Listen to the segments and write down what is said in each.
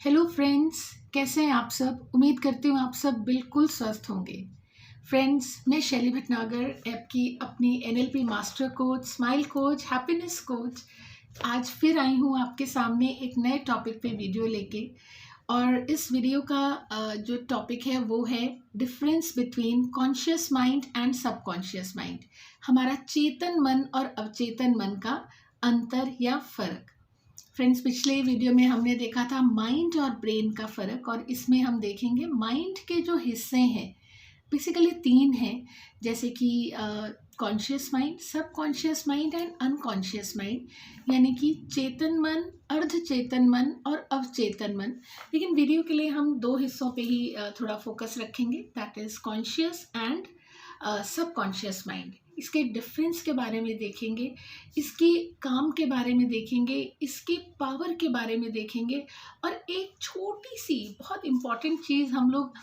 Hello friends, कैसे हैं आप सब। उम्मीद करती हूँ आप सब बिल्कुल स्वस्थ होंगे। फ्रेंड्स, मैं शैली भटनागर ऐप की अपनी NLP master coach, smile coach, happiness coach आज फिर आई हूँ आपके सामने एक नए टॉपिक पे वीडियो लेके। और इस वीडियो का जो टॉपिक है वो है difference between conscious mind and subconscious mind. हमारा चेतन मन और अवचेतन मन का अंतर या फर्क। फ्रेंड्स, पिछले वीडियो में हमने देखा था माइंड और ब्रेन का फ़र्क, और इसमें हम देखेंगे माइंड के जो हिस्से हैं बेसिकली तीन हैं, जैसे कि कॉन्शियस माइंड, सब conscious mind and unconscious mind, यानी कि चेतन मन, अर्ध चेतन मन और अवचेतन मन। लेकिन वीडियो के लिए हम दो हिस्सों पे ही थोड़ा फोकस रखेंगे, दैट इज़ कॉन्शियस एंड सब कॉन्शियस माइंड। इसके डिफरेंस के बारे में देखेंगे, इसके काम के बारे में देखेंगे, इसके पावर के बारे में देखेंगे, और एक छोटी सी बहुत इम्पॉर्टेंट चीज़ हम लोग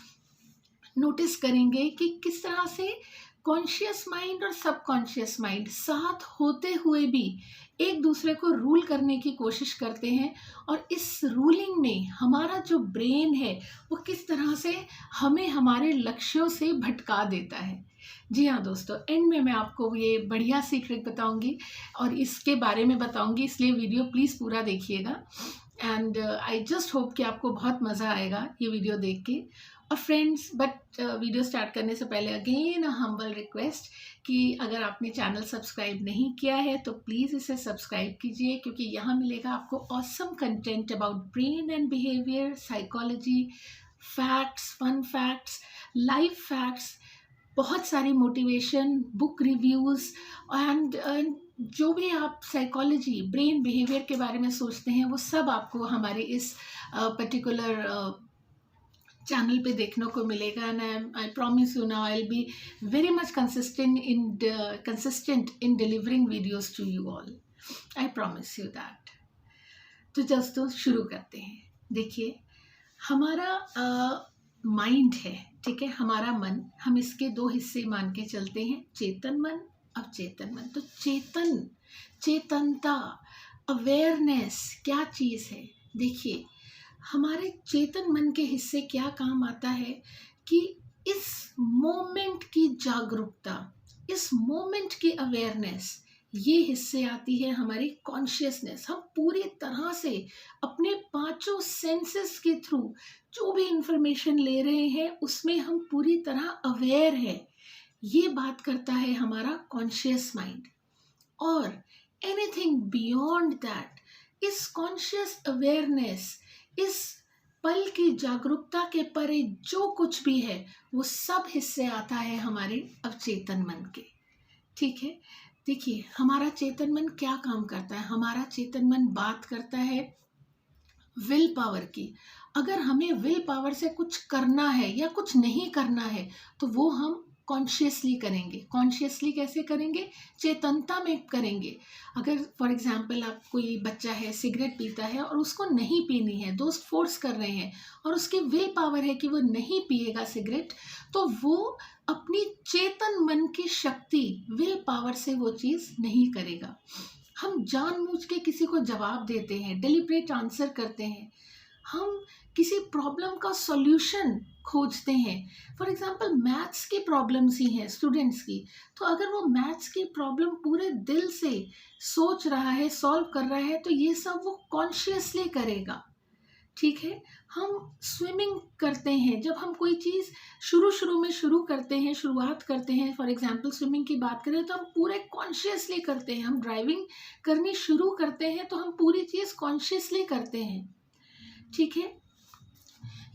नोटिस करेंगे कि किस तरह से कॉन्शियस माइंड और सबकॉन्शियस माइंड साथ होते हुए भी एक दूसरे को रूल करने की कोशिश करते हैं, और इस रूलिंग में हमारा जो ब्रेन है वो किस तरह से हमें हमारे लक्ष्यों से भटका देता है। जी हाँ दोस्तों, एंड में मैं आपको ये बढ़िया सीक्रेट बताऊंगी और इसके बारे में बताऊंगी, इसलिए वीडियो प्लीज़ पूरा देखिएगा। एंड आई जस्ट होप कि आपको बहुत मज़ा आएगा ये वीडियो देख के। और फ्रेंड्स, बट वीडियो स्टार्ट करने से पहले अगेन अ हम्बल रिक्वेस्ट कि अगर आपने चैनल सब्सक्राइब नहीं किया है तो प्लीज़ इसे सब्सक्राइब कीजिए, क्योंकि यहाँ मिलेगा आपको awesome content about brain and behaviour, psychology, facts, fun facts, life facts, बहुत सारी मोटिवेशन, बुक रिव्यूज़, एंड जो भी आप साइकोलॉजी, ब्रेन बिहेवियर के बारे में सोचते हैं वो सब आपको हमारे इस पर्टिकुलर चैनल पे देखने को मिलेगा। And I promise you now I will be very much consistent in delivering videos to you all, I promise you that. तो दोस्तों शुरू करते हैं। देखिए, हमारा माइंड है, ठीक है, हमारा मन, हम इसके दो हिस्से मान के चलते हैं, चेतन मन, अवचेतन मन। तो चेतन, चेतनता, अवेयरनेस क्या चीज़ है। देखिए, हमारे चेतन मन के हिस्से क्या काम आता है कि इस मोमेंट की जागरूकता, इस मोमेंट की अवेयरनेस, ये हिस्से आती है हमारी कॉन्शियसनेस। हम पूरी तरह से अपने पांचों सेंसेस के थ्रू जो भी इंफॉर्मेशन ले रहे हैं उसमें हम पूरी तरह अवेयर है। ये बात करता है हमारा कॉन्शियस माइंड। और एनीथिंग बियॉन्ड दैट, इस कॉन्शियस अवेयरनेस, इस पल की जागरूकता के परे जो कुछ भी है वो सब हिस्से आता है हमारे अवचेतन मन के, ठीक है। देखिए, हमारा चेतन मन क्या काम करता है। हमारा चेतन मन बात करता है विल पावर की। अगर हमें विल पावर से कुछ करना है या कुछ नहीं करना है तो वो हम कॉन्शियसली करेंगे। कॉन्शियसली कैसे करेंगे? चेतनता में करेंगे। अगर फॉर एग्जांपल आप, कोई बच्चा है सिगरेट पीता है और उसको नहीं पीनी है, दोस्त फोर्स कर रहे हैं और उसकी विल पावर है कि वो नहीं पिएगा सिगरेट, तो वो अपनी चेतन मन की शक्ति, विल पावर से वो चीज़ नहीं करेगा। हम जानबूझ के किसी को जवाब देते हैं, डेलिब्रेट आंसर करते हैं, हम किसी प्रॉब्लम का सॉल्यूशन खोजते हैं। फॉर एग्जांपल मैथ्स की प्रॉब्लम्स ही हैं स्टूडेंट्स की, तो अगर वो मैथ्स की प्रॉब्लम पूरे दिल से सोच रहा है, सॉल्व कर रहा है, तो ये सब वो कॉन्शियसली करेगा, ठीक है। हम स्विमिंग करते हैं, जब हम कोई चीज़ शुरू में शुरू करते हैं, शुरुआत करते हैं, फॉर एग्जांपल स्विमिंग की बात करें तो हम पूरे कॉन्शियसली करते हैं। हम ड्राइविंग करनी शुरू करते हैं तो हम पूरी चीज़ कॉन्शियसली करते हैं, ठीक है।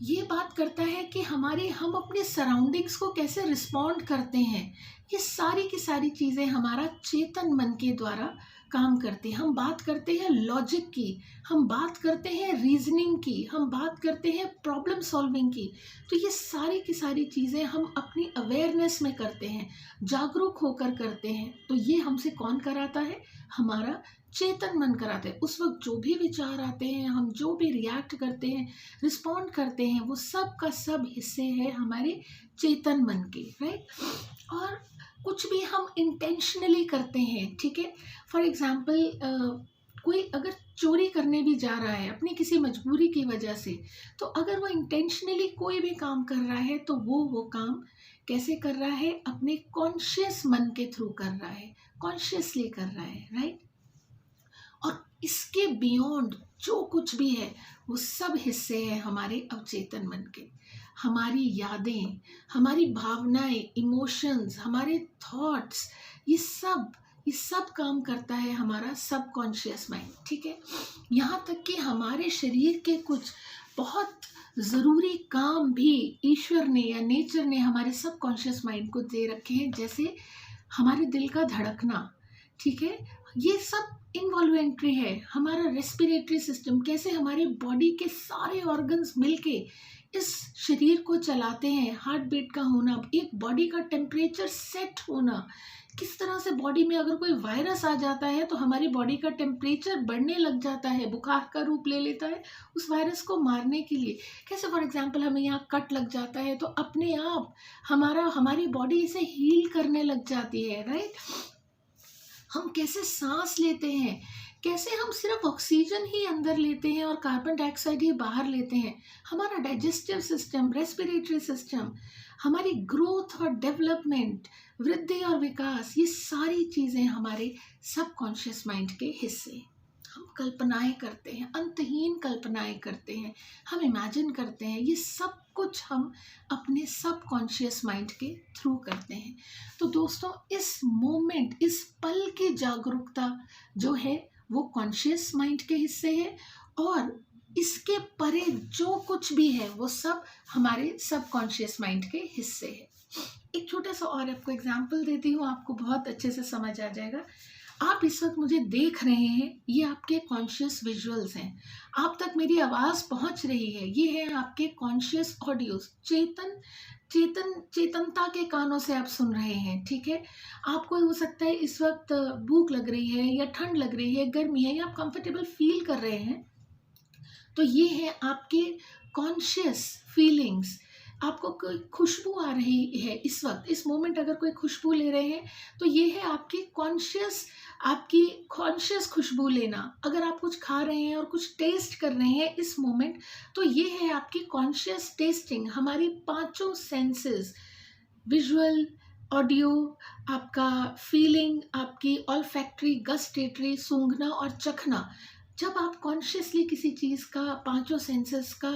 ये बात करता है कि हम अपने सराउंडिंग्स को कैसे रिस्पॉन्ड करते हैं। ये सारी की सारी चीज़ें हमारा चेतन मन के द्वारा काम करती हैं। हम बात करते हैं लॉजिक की, हम बात करते हैं रीजनिंग की, हम बात करते हैं प्रॉब्लम सॉल्विंग की। तो ये सारी की सारी चीज़ें हम अपनी अवेयरनेस में करते हैं, जागरूक होकर करते हैं। तो ये हमसे कौन कराता है? हमारा चेतन मन कराते हैं। उस वक्त जो भी विचार आते हैं, हम जो भी रिएक्ट करते हैं, रिस्पॉन्ड करते हैं, वो सब का सब हिस्से हैं हमारे चेतन मन के, राइट। और कुछ भी हम इंटेंशनली करते हैं, ठीक है। फॉर एग्जाम्पल कोई अगर चोरी करने भी जा रहा है अपनी किसी मजबूरी की वजह से, तो अगर वो इंटेंशनली कोई भी काम कर रहा है तो वो काम कैसे कर रहा है, अपने कॉन्शियस मन के थ्रू कर रहा है, कॉन्शियसली कर रहा है, राइट। और इसके बियॉन्ड जो कुछ भी है वो सब हिस्से हैं हमारे अवचेतन मन के। हमारी यादें, हमारी भावनाएं, इमोशंस, हमारे थॉट्स, ये सब काम करता है हमारा सबकॉन्शियस माइंड, ठीक है। यहाँ तक कि हमारे शरीर के कुछ बहुत ज़रूरी काम भी ईश्वर ने या नेचर ने हमारे सबकॉन्शियस माइंड को दे रखे हैं, जैसे हमारे दिल का धड़कना, ठीक है। ये सब इन्वॉल्वेंट्री है। हमारा रेस्पिरेटरी सिस्टम, कैसे हमारे बॉडी के सारे ऑर्गन्स मिलके इस शरीर को चलाते हैं, हार्ट बीट का होना, एक बॉडी का टेम्परेचर सेट होना, किस तरह से बॉडी में अगर कोई वायरस आ जाता है तो हमारी बॉडी का टेम्परेचर बढ़ने लग जाता है, बुखार का रूप ले लेता है उस वायरस को मारने के लिए। कैसे फॉर एग्जांपल हमें यहाँ कट लग जाता है तो अपने आप हमारी बॉडी इसे हील करने लग जाती है, राइट। हम कैसे सांस लेते हैं, कैसे हम सिर्फ ऑक्सीजन ही अंदर लेते हैं और कार्बन डाइऑक्साइड ही बाहर लेते हैं। हमारा डाइजेस्टिव सिस्टम, रेस्पिरेटरी सिस्टम, हमारी ग्रोथ और डेवलपमेंट, वृद्धि और विकास, ये सारी चीज़ें हमारे सबकॉन्शियस माइंड के हिस्से। हम कल्पनाएं करते हैं, अंतहीन कल्पनाएं करते हैं, हम इमेजिन करते हैं, ये सब कुछ हम अपने सबकॉन्शियस माइंड के थ्रू करते हैं। तो दोस्तों, इस मोमेंट, इस पल की जागरूकता जो है वो कॉन्शियस माइंड के हिस्से है, और इसके परे जो कुछ भी है वो सब हमारे सबकॉन्शियस माइंड के हिस्से है। एक छोटा सा और आपको एग्जाम्पल देती हूँ, आपको बहुत अच्छे से समझ आ जाएगा। आप इस वक्त मुझे देख रहे हैं, ये आपके कॉन्शियस विजुअल्स हैं, आप तक मेरी आवाज़ पहुंच रही है, ये है आपके कॉन्शियस ऑडियोज, चेतनता के कानों से आप सुन रहे हैं, ठीक है। आपको हो सकता है इस वक्त भूख लग रही है या ठंड लग रही है, गर्मी है, या आप कंफर्टेबल फील कर रहे हैं, तो ये है आपके कॉन्शियस फीलिंग्स। आपको कोई खुशबू आ रही है इस वक्त, इस मोमेंट अगर कोई खुशबू ले रहे हैं तो ये है आपकी कॉन्शियस खुशबू लेना। अगर आप कुछ खा रहे हैं और कुछ टेस्ट कर रहे हैं इस मोमेंट, तो ये है आपकी कॉन्शियस टेस्टिंग। हमारी पांचों सेंसेस, विजुअल, ऑडियो, आपका फीलिंग, आपकी ऑल्फैक्टरी, गस्टेटरी, सूंघना और चखना, जब आप कॉन्शियसली किसी चीज़ का, पांचों सेंसेस का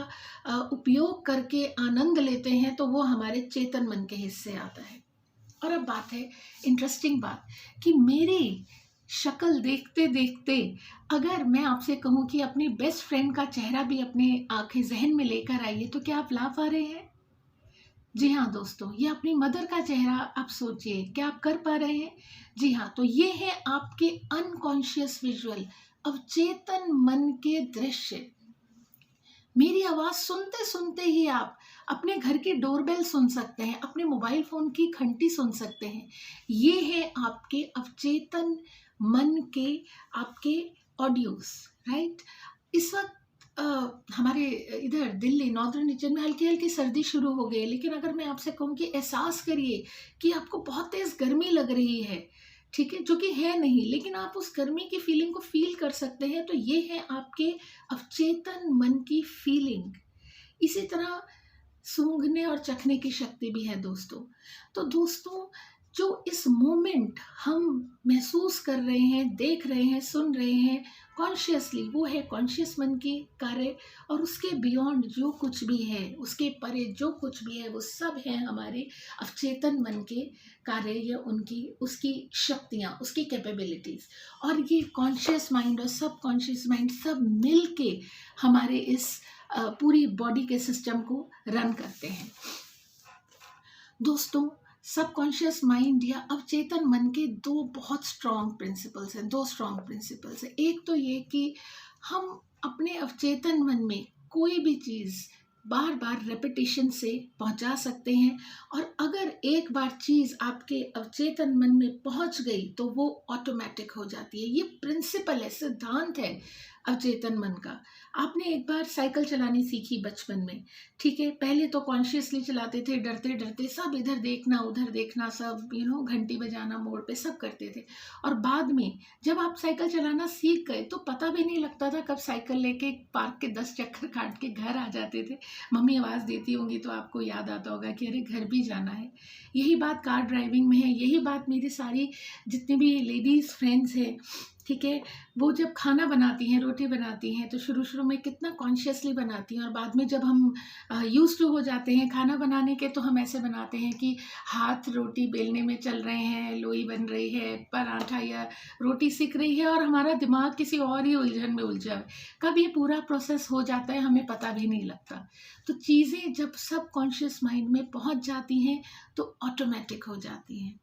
उपयोग करके आनंद लेते हैं तो वो हमारे चेतन मन के हिस्से आता है। और अब बात है, इंटरेस्टिंग बात, कि मेरी शक्ल देखते देखते अगर मैं आपसे कहूँ कि अपनी बेस्ट फ्रेंड का चेहरा भी अपने आंखें जहन में लेकर आइए, तो क्या आप ला पा रहे हैं? जी हाँ दोस्तों, ये अपनी मदर का चेहरा आप सोचिए, क्या आप कर पा रहे हैं? जी हाँ। तो ये है आपके अनकॉन्शियस विजुअल, अवचेतन मन के दृश्य। मेरी आवाज सुनते सुनते ही आप अपने घर की डोरबेल सुन सकते हैं, अपने मोबाइल फोन की घंटी सुन सकते हैं। ये है आपके अवचेतन मन के आपके ऑडियोज, राइट। इस वक्त हमारे इधर दिल्ली नॉर्दर्न रीजन में हल्की हल्की सर्दी शुरू हो गई है, लेकिन अगर मैं आपसे कहूँ कि एहसास करिए कि आपको बहुत तेज गर्मी लग रही है, ठीक है, जो कि है नहीं, लेकिन आप उस गर्मी की फीलिंग को फील कर सकते हैं, तो ये है आपके अवचेतन मन की फीलिंग। इसी तरह सूंघने और चखने की शक्ति भी है दोस्तों। तो दोस्तों, जो इस मोमेंट हम महसूस कर रहे हैं, देख रहे हैं, सुन रहे हैं कॉन्शियसली, वो है कॉन्शियस मन की कार्य। और उसके बियॉन्ड जो कुछ भी है, उसके परे जो कुछ भी है, वो सब है हमारे अवचेतन मन के कार्य या उसकी शक्तियाँ, उसकी कैपेबिलिटीज़। और ये कॉन्शियस माइंड और सब कॉन्शियस माइंड सब मिल के हमारे इस पूरी बॉडी के सिस्टम को रन करते हैं। दोस्तों, सबकॉन्शियस माइंड या अवचेतन मन के दो बहुत स्ट्रॉन्ग प्रिंसिपल्स हैं, दो स्ट्रॉन्ग प्रिंसिपल्स हैं। एक तो ये कि हम अपने अवचेतन मन में कोई भी चीज़ बार बार रेपिटेशन से पहुंचा सकते हैं, और अगर एक बार चीज़ आपके अवचेतन मन में पहुंच गई तो वो ऑटोमेटिक हो जाती है। ये प्रिंसिपल है, सिद्धांत है अवचेतन मन का। आपने एक बार साइकिल चलानी सीखी बचपन में, ठीक है, पहले तो कॉन्शियसली चलाते थे, डरते डरते, सब इधर देखना उधर देखना, सब घंटी बजाना मोड़ पे, सब करते थे। और बाद में जब आप साइकिल चलाना सीख गए तो पता भी नहीं लगता था कब साइकिल लेके पार्क के 10 चक्कर काट के घर आ जाते थे। मम्मी आवाज़ देती होंगी तो आपको याद आता होगा कि अरे घर भी जाना है। यही बात कार ड्राइविंग में है, यही बात मेरी सारी जितनी भी लेडीज़ फ्रेंड्स हैं, ठीक है, वो जब खाना बनाती हैं, रोटी बनाती हैं, तो शुरू शुरू में कितना कॉन्शियसली बनाती हैं, और बाद में जब हम यूज़ टू हो जाते हैं खाना बनाने के, तो हम ऐसे बनाते हैं कि हाथ रोटी बेलने में चल रहे हैं, लोई बन रही है, पराठा या रोटी सिक रही है, और हमारा दिमाग किसी और ही उलझन में उलझा है। कब ये पूरा प्रोसेस हो जाता है हमें पता भी नहीं लगता। तो चीज़ें जब सब कॉन्शियस माइंड में पहुंच जाती हैं तो ऑटोमेटिक हो जाती हैं।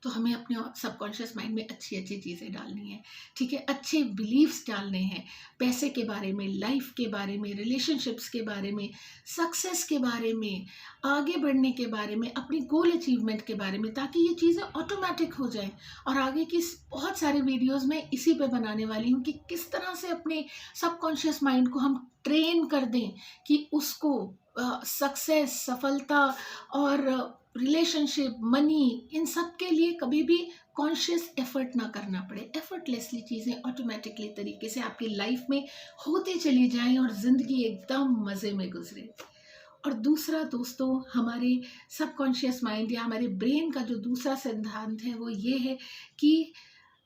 तो हमें अपने सबकॉन्शियस माइंड में अच्छी अच्छी चीज़ें डालनी है, ठीक है, अच्छे बिलीव्स डालने हैं, पैसे के बारे में, लाइफ के बारे में, रिलेशनशिप्स के बारे में, सक्सेस के बारे में, आगे बढ़ने के बारे में, अपनी गोल अचीवमेंट के बारे में, ताकि ये चीज़ें ऑटोमेटिक हो जाएं। और आगे की बहुत सारे वीडियोज़ में इसी पे बनाने वाली हूँ कि किस तरह से अपने सबकॉन्शियस माइंड को हम ट्रेन कर दें कि उसको सक्सेस, सफलता और रिलेशनशिप, मनी, इन सब के लिए कभी भी कॉन्शियस एफर्ट ना करना पड़े। एफर्टलेसली चीज़ें ऑटोमेटिकली तरीके से आपकी लाइफ में होती चली जाएं और ज़िंदगी एकदम मज़े में गुजरे। और दूसरा दोस्तों, हमारे सबकॉन्शियस माइंड या हमारे ब्रेन का जो दूसरा सिद्धांत है वो ये है कि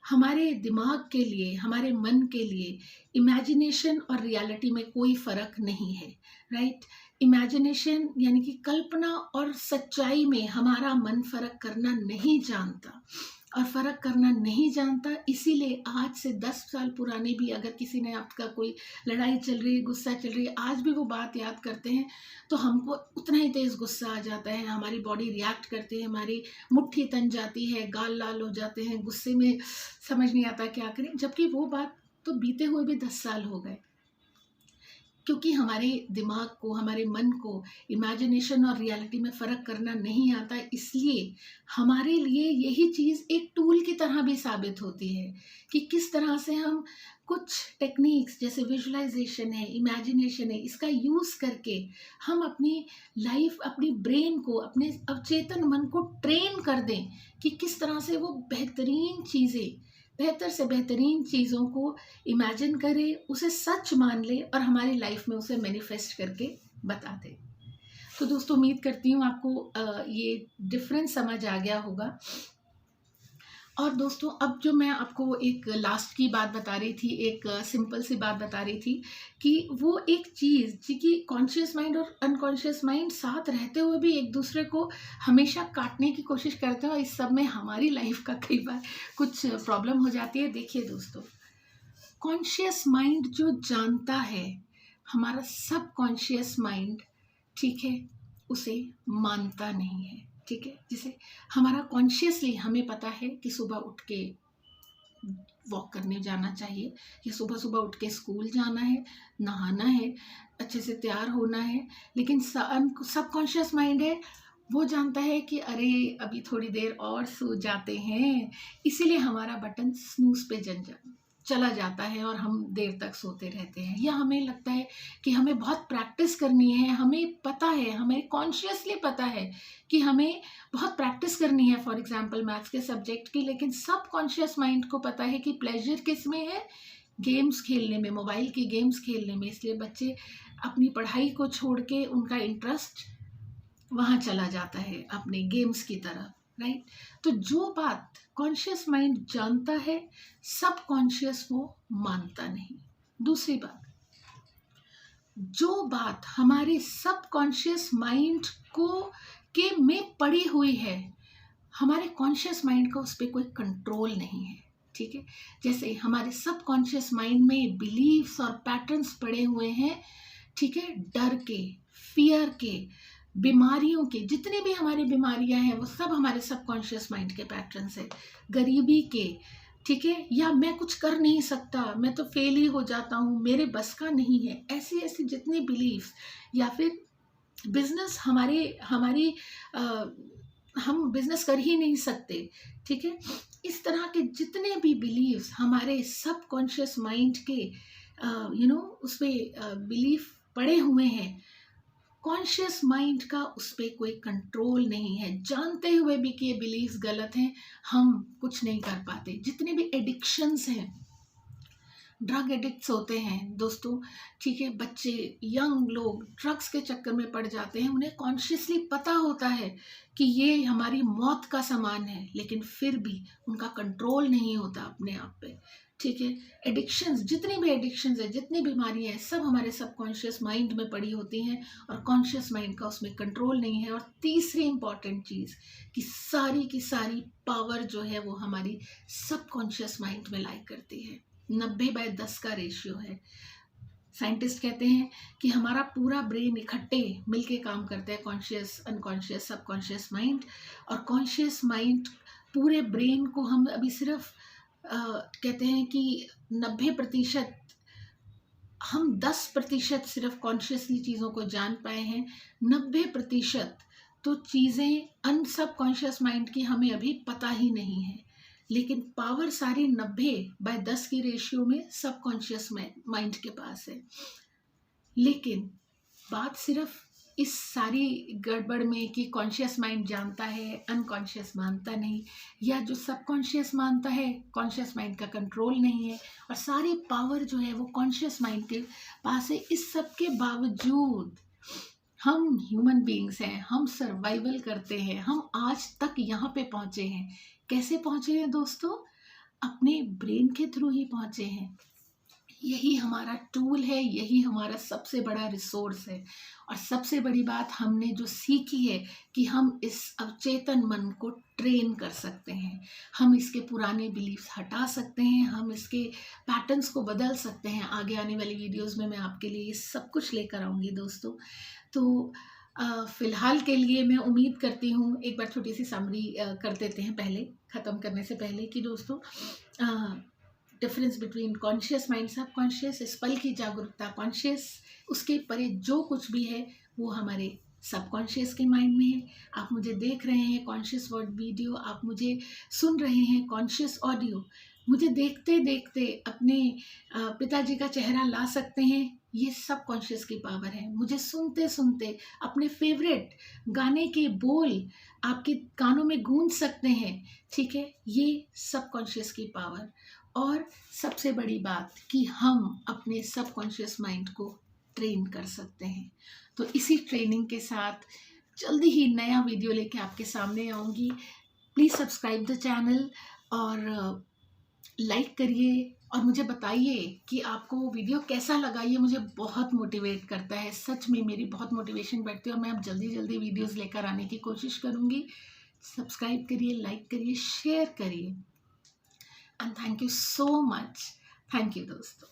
हमारे दिमाग के लिए, हमारे मन के लिए इमेजिनेशन और रियलिटी में कोई फ़र्क नहीं है, राइट। इमेजिनेशन यानी कि कल्पना और सच्चाई में हमारा मन फ़र्क करना नहीं जानता, और फ़र्क करना नहीं जानता, इसीलिए आज से 10 साल पुराने भी अगर किसी ने आपका कोई लड़ाई चल रही है, गुस्सा चल रही है, आज भी वो बात याद करते हैं तो हमको उतना ही तेज़ गुस्सा आ जाता है, हमारी बॉडी रिएक्ट करती है, हमारी मुट्ठी तन जाती है, गाल लाल हो जाते हैं, गुस्से में समझ नहीं आता क्या करें, जबकि वो बात तो बीते हुए भी 10 साल हो गए। क्योंकि हमारे दिमाग को, हमारे मन को इमेजिनेशन और रियलिटी में फ़र्क करना नहीं आता, इसलिए हमारे लिए यही चीज़ एक टूल की तरह भी साबित होती है कि किस तरह से हम कुछ टेक्निक्स जैसे विजुअलाइजेशन है, इमेजिनेशन है, इसका यूज़ करके हम अपनी लाइफ, अपनी ब्रेन को, अपने अवचेतन मन को ट्रेन कर दें कि किस तरह से वो बेहतरीन चीज़ें, बेहतर से बेहतरीन चीज़ों को इमेजिन करे, उसे सच मान ले और हमारी लाइफ में उसे मैनिफेस्ट करके बता दे। तो दोस्तों, उम्मीद करती हूँ आपको ये डिफरेंस समझ आ गया होगा। और दोस्तों, अब जो मैं आपको एक लास्ट की बात बता रही थी, एक सिंपल सी बात बता रही थी कि वो एक चीज़ कि कॉन्शियस माइंड और अनकॉन्शियस माइंड साथ रहते हुए भी एक दूसरे को हमेशा काटने की कोशिश करते हैं, और इस सब में हमारी लाइफ का कई बार कुछ प्रॉब्लम हो जाती है। देखिए दोस्तों, कॉन्शियस माइंड जो जानता है, हमारा सब कॉन्शियस माइंड, ठीक है, उसे मानता नहीं है, ठीक है। जैसे हमारा कॉन्शियसली हमें पता है कि सुबह उठ के वॉक करने जाना चाहिए, या सुबह सुबह उठ के स्कूल जाना है, नहाना है, अच्छे से तैयार होना है, लेकिन सब कॉन्शियस माइंड है, वो जानता है कि अरे अभी थोड़ी देर और सो जाते हैं, इसीलिए हमारा बटन स्नूज पे चला जाता है और हम देर तक सोते रहते हैं। या हमें लगता है कि हमें बहुत प्रैक्टिस करनी है, हमें पता है, हमें कॉन्शियसली पता है कि हमें बहुत प्रैक्टिस करनी है, फॉर एग्जांपल मैथ्स के सब्जेक्ट की, लेकिन सब कॉन्शियस माइंड को पता है कि प्लेजर किस में है, गेम्स खेलने में, मोबाइल की गेम्स खेलने में, इसलिए बच्चे अपनी पढ़ाई को छोड़ के उनका इंटरेस्ट वहाँ चला जाता है अपने गेम्स की तरफ, राइट। तो जो बात कॉन्शियस माइंड जानता है, सब कॉन्शियस वो मानता नहीं। दूसरी बात, जो बात हमारे सब कॉन्शियस माइंड को के में पड़ी हुई है, हमारे कॉन्शियस माइंड का उस पर कोई कंट्रोल नहीं है, ठीक है। जैसे हमारे सब कॉन्शियस माइंड में बिलीव्स और पैटर्न्स पड़े हुए हैं, ठीक है, डर के, फियर के, बीमारियों के, जितनी भी हमारी बीमारियां हैं वो सब हमारे सबकॉन्शियस माइंड के पैटर्न्स है, गरीबी के, ठीक है, या मैं कुछ कर नहीं सकता, मैं तो फेल ही हो जाता हूँ, मेरे बस का नहीं है, ऐसी ऐसी जितनी बिलीव्स, या फिर बिजनेस हमारी हम बिजनेस कर ही नहीं सकते, ठीक है, इस तरह के जितने भी बिलीव्स हमारे सबकॉन्शियस माइंड के उस पर बिलीफ पड़े हुए हैं, कॉन्शियस माइंड का उस पर कोई कंट्रोल नहीं है। जानते हुए भी कि ये बिलीव्स गलत हैं, हम कुछ नहीं कर पाते। जितने भी एडिक्शंस हैं, ड्रग एडिक्ट्स होते हैं दोस्तों, ठीक है, बच्चे, यंग लोग ड्रग्स के चक्कर में पड़ जाते हैं। उन्हें कॉन्शियसली पता होता है कि ये हमारी मौत का सामान है, लेकिन फिर भी उनका कंट्रोल नहीं होता अपने आप पे, ठीक है। एडिक्शंस, जितनी भी एडिक्शंस है, जितनी बीमारियां हैं, सब हमारे सबकॉन्शियस माइंड में पड़ी होती हैं और कॉन्शियस माइंड का उसमें कंट्रोल नहीं है। और तीसरी इंपॉर्टेंट चीज़ कि सारी की सारी पावर जो है वो हमारी सबकॉन्शियस माइंड में लाई करती है। 90/10 का रेशियो है। साइंटिस्ट कहते हैं कि हमारा पूरा ब्रेन इकट्ठे मिलके काम करता है, कॉन्शियस, अनकॉन्शियस, सबकॉन्शियस माइंड। और कॉन्शियस माइंड पूरे ब्रेन को हम अभी सिर्फ कहते हैं कि 90%, हम 10% सिर्फ कॉन्शियसली चीज़ों को जान पाए हैं। 90% तो चीज़ें सबकॉन्शियस माइंड की हमें अभी पता ही नहीं है। लेकिन पावर सारी 90/10 की रेशियो में सबकॉन्शियस माइंड के पास है। लेकिन बात सिर्फ इस सारी गड़बड़ में कि कॉन्शियस माइंड जानता है, अनकॉन्शियस मानता नहीं, या जो सबकॉन्शियस मानता है, कॉन्शियस माइंड का कंट्रोल नहीं है, और सारी पावर जो है वो कॉन्शियस माइंड के पास है। इस सब के बावजूद हम ह्यूमन बीइंग्स हैं, हम सर्वाइवल करते हैं, हम आज तक यहाँ पे पहुँचे हैं। कैसे पहुँचे हैं दोस्तों? अपने ब्रेन के थ्रू ही पहुँचे हैं। यही हमारा टूल है, यही हमारा सबसे बड़ा रिसोर्स है। और सबसे बड़ी बात हमने जो सीखी है कि हम इस अवचेतन मन को ट्रेन कर सकते हैं, हम इसके पुराने बिलीफ्स हटा सकते हैं, हम इसके पैटर्न्स को बदल सकते हैं। आगे आने वाली वीडियोस में मैं आपके लिए ये सब कुछ लेकर आऊँगी दोस्तों। तो फ़िलहाल के लिए मैं उम्मीद करती हूँ, एक बार छोटी सी समरी कर देते हैं पहले, ख़त्म करने से पहले, कि दोस्तों डिफरेंस बिटवीन कॉन्शियस माइंड, सब कॉन्शियस, इस पल की जागरूकता, कॉन्शियस, उसके परे जो कुछ भी है वो हमारे सबकॉन्शियस के माइंड में है। आप मुझे देख रहे हैं कॉन्शियस वर्ड वीडियो, आप मुझे सुन रहे हैं कॉन्शियस ऑडियो। मुझे देखते देखते अपने पिताजी का चेहरा ला सकते हैं, ये सब कॉन्शियस की पावर है। मुझे सुनते सुनते अपने फेवरेट गाने के बोल आपके कानों में गूंज सकते हैं, ठीक है, ये सब कॉन्शियस की पावर। और सबसे बड़ी बात कि हम अपने सबकॉन्शियस माइंड को ट्रेन कर सकते हैं। तो इसी ट्रेनिंग के साथ जल्दी ही नया वीडियो लेके आपके सामने आऊँगी। प्लीज़ सब्सक्राइब द चैनल और लाइक करिए, और मुझे बताइए कि आपको वो वीडियो कैसा लगा। ये मुझे बहुत मोटिवेट करता है, सच में मेरी बहुत मोटिवेशन बढ़ती है, और मैं अब जल्दी जल्दी वीडियोस लेकर आने की कोशिश करूँगी। सब्सक्राइब करिए, लाइक करिए, शेयर करिए, and thank you so much. Thank you दोस्तों।